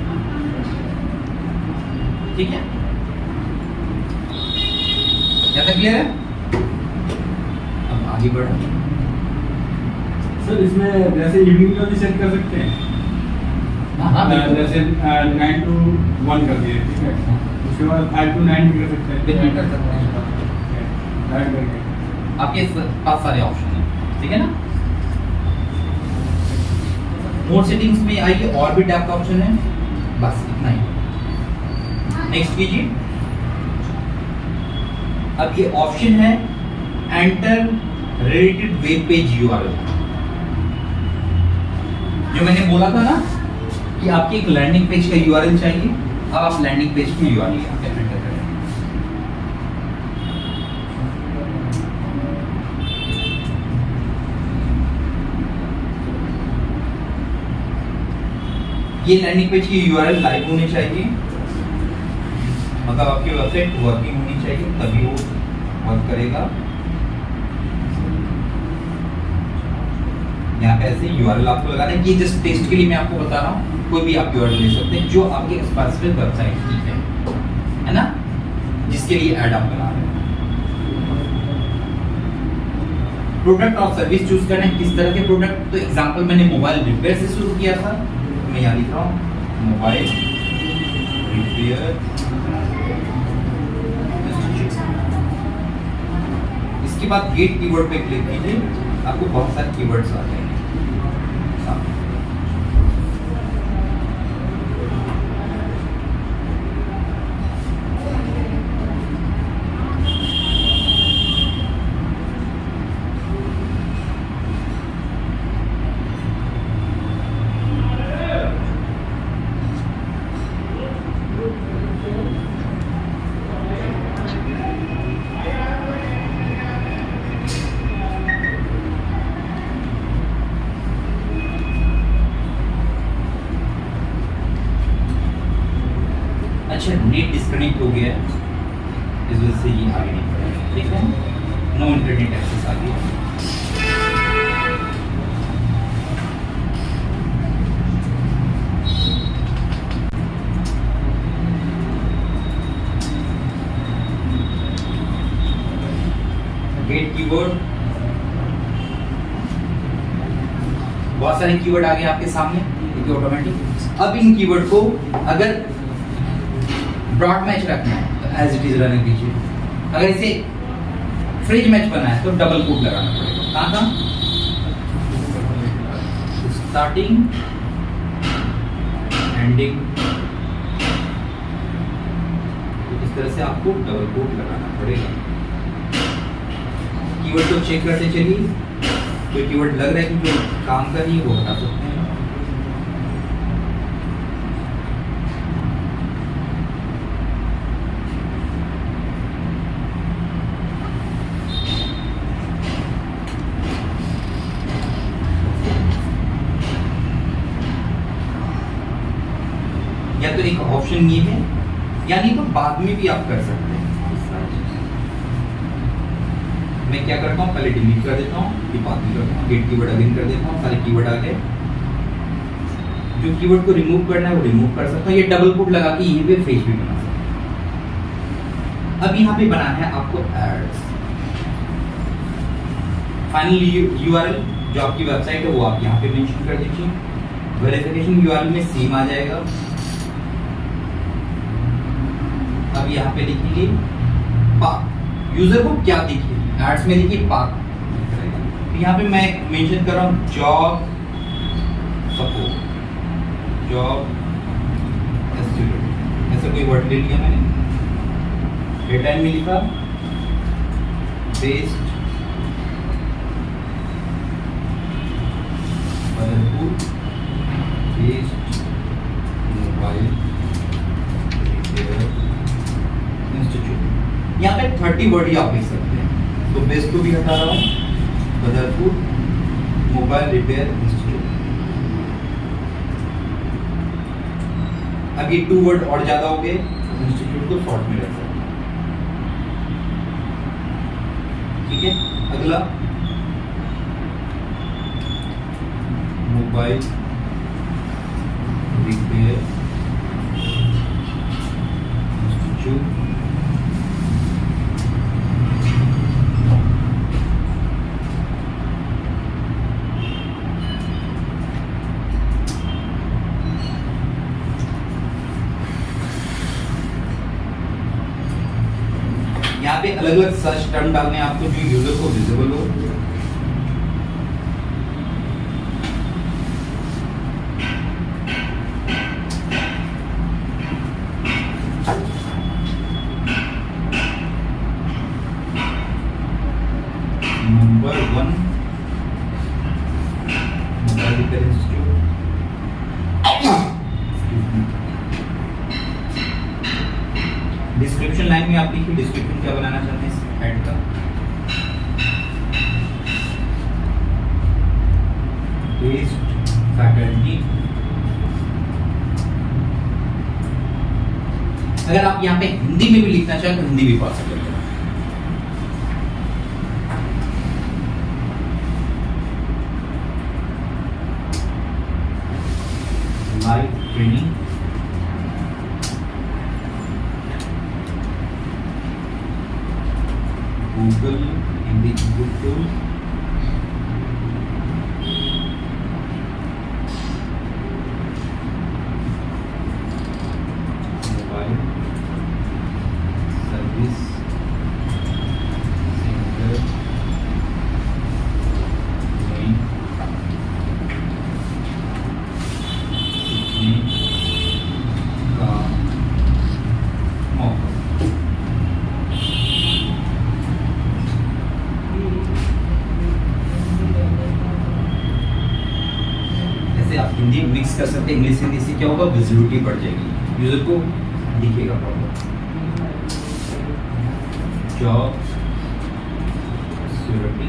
ठीक है, क्या तक क्लियर है? अब आगे बढ़ो। सर इसमें जैसे इवनिंग का भी सेट कर सकते हैं, हाँ बिल्कुल। जैसे 9 to 1 कर दिए, ठीक है, उसके बाद 5 to 9 भी कर सकते हैं, बिल्कुल कर सकते हैं, ऐड करके। आपके पास सारे ऑप्शन हैं, ठीक है ना। मोड सेटिंग्स में आइए, और भी टैब का ऑप्शन है, बस इतना ही। नेक्स्ट कीजिए। अब ये ऑप्शन है enter related web page URL. जो मैंने बोला था ना कि आपकी एक लैंडिंग पेज का यूआरएल चाहिए, अब आप लैंडिंग पेज की यूआरएल यहाँ पे एंटर करें। ये लैंडिंग पेज की यूआरएल लाइव होनी चाहिए, मतलब आपकी वेबसाइट वर्किंग होनी चाहिए, तभी वो वर्क करेगा। यहाँ पे ऐसे यूआरएल आपको लगाना है। ये जस्ट टेस्ट के लिए मैं आपको बता रहा हूँ, कोई भी आप यूआरएल ले सकते हैं जो आपके स्पेसिफिक वेबसाइट की है ना, जिसके लिए ऐड आप बना रहे हैं। प्रोडक्ट और सर्विस चूज करना है, किस तरह के प्रोडक्ट। तो एग्जांपल मैंने मोबाइल रिपेयर से शुरू किया था, तो मैं यहाँ लिख रहा हूँ मोबाइल रिपेयर। इसके बाद गेट कीवर्ड पे क्लिक कीजिए, आपको बहुत सारे कीवर्ड्स आ जाएंगे। अच्छा, नेट डिस्कनेक्ट हो गया है, इस वजह से ये आगे नहीं पड़ा, ठीक है। नो इंटरनेट एक्सेस आ गया। गेट कीवर्ड, बहुत सारे कीवर्ड आ गए आपके सामने, देखिए ऑटोमेटिक। अब इन कीवर्ड को अगर ब्रॉड मैच रखना है तो एज इट इज रहने दीजिए। अगर इसे फ्रिज मैच बनाना है तो डबल कोट लगाना पड़ेगा। कहाँ स्टार्टिंग एंडिंग, तो इस तरह से आपको डबल कोट लगाना पड़ेगा। कीवर्ड को चेक करते चलिए, कोई कीवर्ड लग रहा है कि जो काम कर रही है वो हटा सकते हैं। या तो एक ऑप्शन ये है, यानी तो बाद में भी आप कर सकते हैं। मैं क्या करता हूँ, पहले डिलीट कर देता हूँ, फिर बाद में करता हूँ, गेट कीवर्ड अगेन कर देता हूँ, सारे कीवर्ड आ गए। जो कीवर्ड को रिमूव करना है वो रिमूव कर सकता हूँ। ये डबल कोट लगा के यहीं पे फ्रेज भी बना सकता हूँ। अब यहाँ पे बनाना है आपको एड्स। फाइनली यूआरएल जो आपकी वेबसाइट है वो आप यहाँ पे मेंशन कर दीजिए। वेरिफिकेशन यूआरएल में सेम आ जाएगा। अब यहाँ पे लिखिए पाक, यूजर को क्या दिखे, एड्स में लिखिए पाक। यहाँ पे मैं मेंशन कर रहा हूँ जॉब सपोर्ट, जॉब एस्टिमेट, ऐसा कोई वर्ड ले लिया मैंने। डेटा में लिखा based Badalpur based mobile repair institute. यहाँ पे 30 वर्ड ही आप लिख सकते हैं, तो बेस्ड को भी हटा रहा हूँ, बदलपुर मोबाइल रिपेयर इंस्टीट्यूट। अब ये 2 वर्ड और ज्यादा हो गए, इंस्टीट्यूट को शॉर्ट में रख सकते हैं। ठीक है, अगला मोबाइल रिपेयर इंस्टीट्यूट। यहाँ पे अलग अलग सर्च टर्म डालने हैं आपको जो यूजर को विजिबल हो। Number 1 mobile repair institute. Description line में आप लिखिए डिस्क्रिप्शन क्या बनाना चाहते हैं इस ऐड का। बेस्ड फैकल्टी अगर आप यहाँ पे हिंदी में भी लिखना चाहें तो हिंदी भी पॉसिबल है। Live training Google Hindi Google mobile service centre में सीखने का मौका। जैसे आप हिंदी मिक्स कर सकते हैं इंग्लिश हिंदी से, क्या होगा विजिबिलिटी बढ़ जाएगी, यूजर को दिखेगा proper. Job security,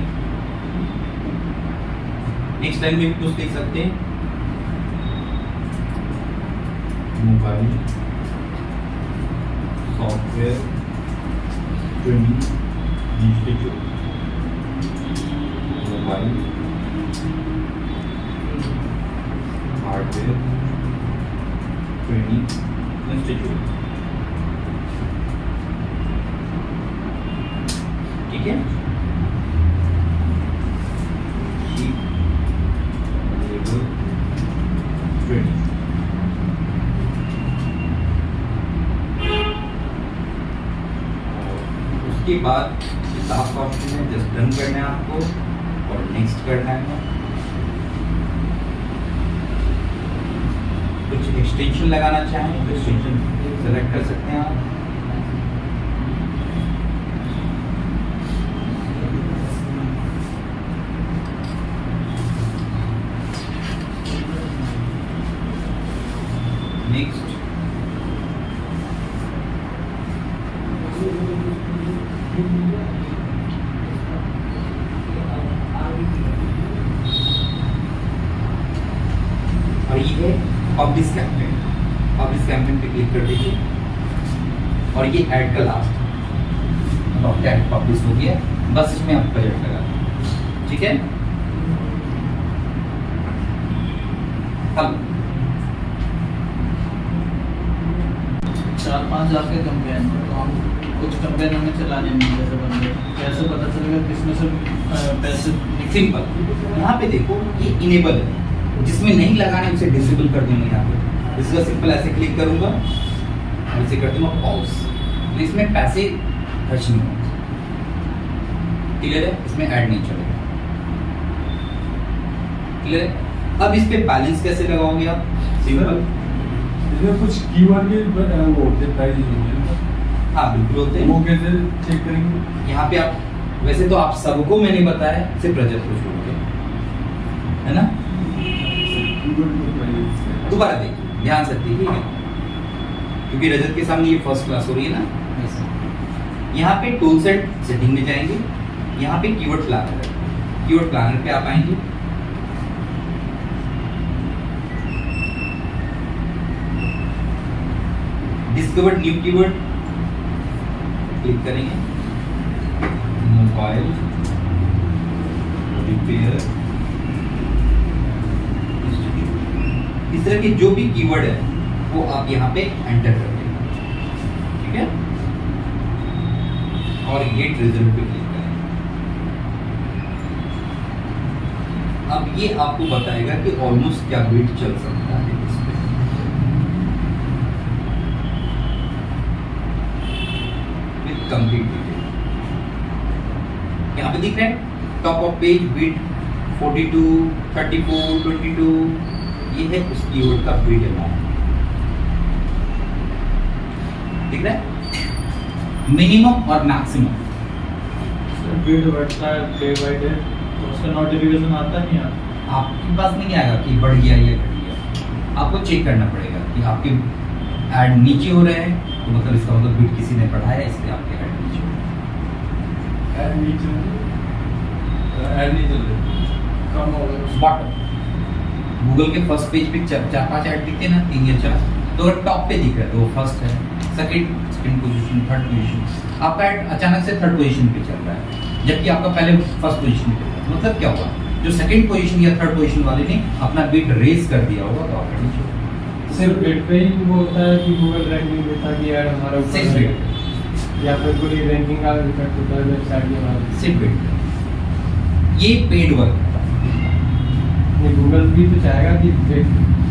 next line में भी कुछ देख सकते हैं, mobile software training institute, mobile hardware training institute. ठीक है, ट्रेनिंग। उसके बाद लास्ट ऑप्शन है जस्ट डन करना है आपको और नेक्स्ट करना है। कुछ एक्सटेंशन लगाना चाहें तो एक्सटेंशन सेलेक्ट कर सकते हैं आप। नेक्स्ट और ये है पब्लिश कैंपेन। पब्लिश कैंपेन पे क्लिक कर दीजिए और ये ऐड का लास्ट ऐड पब्लिश हो गया, बस इसमें आप बजट लगा। ठीक है, अब 4-5 आपके कंपेन, तो हम कुछ कंपेन हमें चलाने नहीं जैसे बंदे, कैसे पता चलेगा किसमें से पैसे? सिंपल, यहाँ पे देखो ये इनेबल है, जिसमें नहीं लगाने उसे डिसेबल कर दूंगा। यहाँ पे इसका सिंपल ऐसे क्लिक करूंगा और इसे कर दूंगा पॉज, तो इसमें पैसे खर्च नहीं होंगे। क्लियर है, इसमें ऐड नहीं चलेगा। क्लियर है, अब इस पे बैलेंस कैसे लगाओगे आप? सिंपल, इसमें कुछ कीवर्ड के वो होते हैं प्राइस होते। हाँ बिल्कुल होते हैं, वो कैसे चेक करेंगे? यहाँ पे आप, वैसे तो आप सबको मैंने बताया, सिर्फ रजत को छोड़ के, है ना। दोबारा देखिए ध्यान से, ठीक है, क्योंकि रजत के सामने ये फर्स्ट क्लास हो रही है ना। यहाँ पे टूल सेट सेटिंग में जाएंगे, यहाँ पे कीवर्ड प्लानर है, कीवर्ड प्लानर पे आप आएंगे। डिस्कवर न्यू कीवर्ड क्लिक करेंगे, मोबाइल रिपेयर। इस तरह के जो भी कीवर्ड है वो आप यहाँ पे एंटर कर देंगे। ठीक है, और गेट रिजल्ट पे क्लिक करें। अब ये आपको बताएगा कि ऑलमोस्ट क्या बिट चल सकता है इस पे। विद कंप्लीट डिटेल यहाँ पे दिख रहा है, टॉप ऑफ पेज बिट 42, 34, 22, ये है उस कीवर्ड का बिट अमाउंट। दिख रहा है, मिनिमम और मैक्सिमम। बिड बढ़ता है डे बाय डे, तो उसका नोटिफिकेशन आता नहीं है आपके पास नहीं आएगा कि बढ़ गया या घट गया। आपको चेक करना पड़ेगा कि आपके ऐड नीचे हो रहे हैं, तो मतलब इसका मतलब बिट किसी ने बढ़ाया, इसलिए आपके ऐड नीचे हो रहे हैं। ऐड नहीं चल रही, कम हो गया। बॉटम गूगल के फर्स्ट पेज पे 4-5 ऐड दिखते हैं ना, 3 या 4, तो टॉप पे दिख रहा है तो वो फर्स्ट है, सेकंड पोजीशन, थर्ड पोजीशन। आपका ऐड अचानक से थर्ड पोजीशन पे चल रहा है जबकि आपका पहले फर्स्ट पोजीशन पे था। मतलब क्या हुआ, जो सेकंड पोजीशन या थर्ड पोजीशन वाले ने अपना बिड रेज कर दिया होगा तो आपका नीचे होगा। सिर्फ बिड पे ही वो होता है कि गूगल रैंकिंग देता है कि ऐड हमारा ऊपर सिर्फ है, बिड, या फिर कोई रैंकिंग का इफेक्ट होता है वेबसाइट के बाद। सिर्फ बिड, ये पेड वर्क है। ये गूगल भी तो चाहेगा कि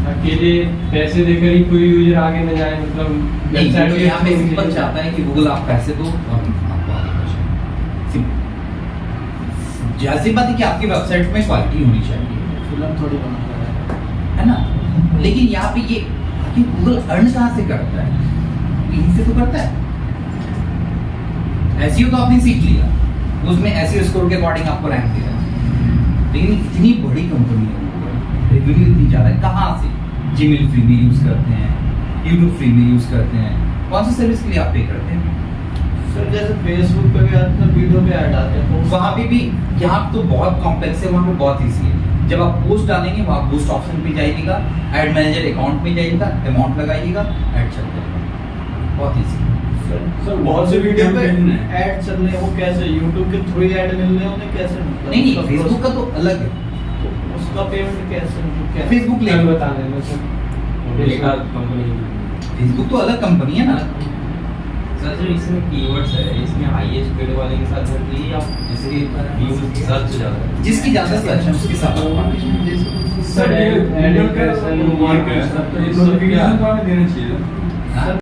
अकेले पैसे देकर ही कोई यूजर आगे न जाए, मतलब नहीं, वेबसाइट तो भी यहाँ पे अच्छी होनी सिंपल चाहिए। चाहता है कि गूगल आप पैसे दो और आपको आगे बढ़ाओ। सिंपल। जैसी बात है कि आपकी वेबसाइट में क्वालिटी होनी चाहिए, फिल्म थोड़ी बना रहा है ना। लेकिन यहाँ पे ये कि गूगल अर्न कहाँ से करता है, यहीं से तो करता है। एसईओ तो आपने सीख लिया, उसमें एसईओ स्कोर के अकॉर्डिंग आपको रैंक दे रहा है। लेकिन इतनी बड़ी कंपनी है गूगल, रेवेन्यू इतनी ज्यादा है, कहाँ से? जीमेल फ्री में यूज करते हैं, यूट्यूब फ्री में यूज करते हैं, कौन सी सर्विस के लिए आप पे करते हैं? सर जैसे फेसबुक पे भी आजकल वीडियो पे ऐड आते हैं तो वहाँ पे भी, यहाँ तो बहुत कॉम्प्लेक्स है, वहाँ पे बहुत ईजी है। जब आप पोस्ट डालेंगे वहाँ बूस्ट ऑप्शन पे जाइएगा, ऐड मैनेजर अकाउंट में जाइएगा, अमाउंट लगाइएगा, ऐड चल जाएगा, बहुत ईजी है। सर बहुत से वीडियो पे campaign है। ऐड चल रहे हैं, वो कैसे यूट्यूब के थ्रू ऐड मिल रहे हैं उन्हें कैसे मतलब नहीं नहीं, उसका फेसबुक का तो अलग है, तो उसका पेमेंट कैसे मतलब क्या फेसबुक ले कल बता देना सर। फेसबुक तो अलग कंपनी है ना। सर जो इसमें कीवर्ड्स है, इसमें हाईएस्ट पेड वाले के साथ रहती है या जिसके व्यूज सर्च ज्यादा है? जिसकी ज्यादा सर्च है उसके साथ सर एड इम्प्रेशन, नोटिफिकेशन तो हमें देना चाहिए। हाँ?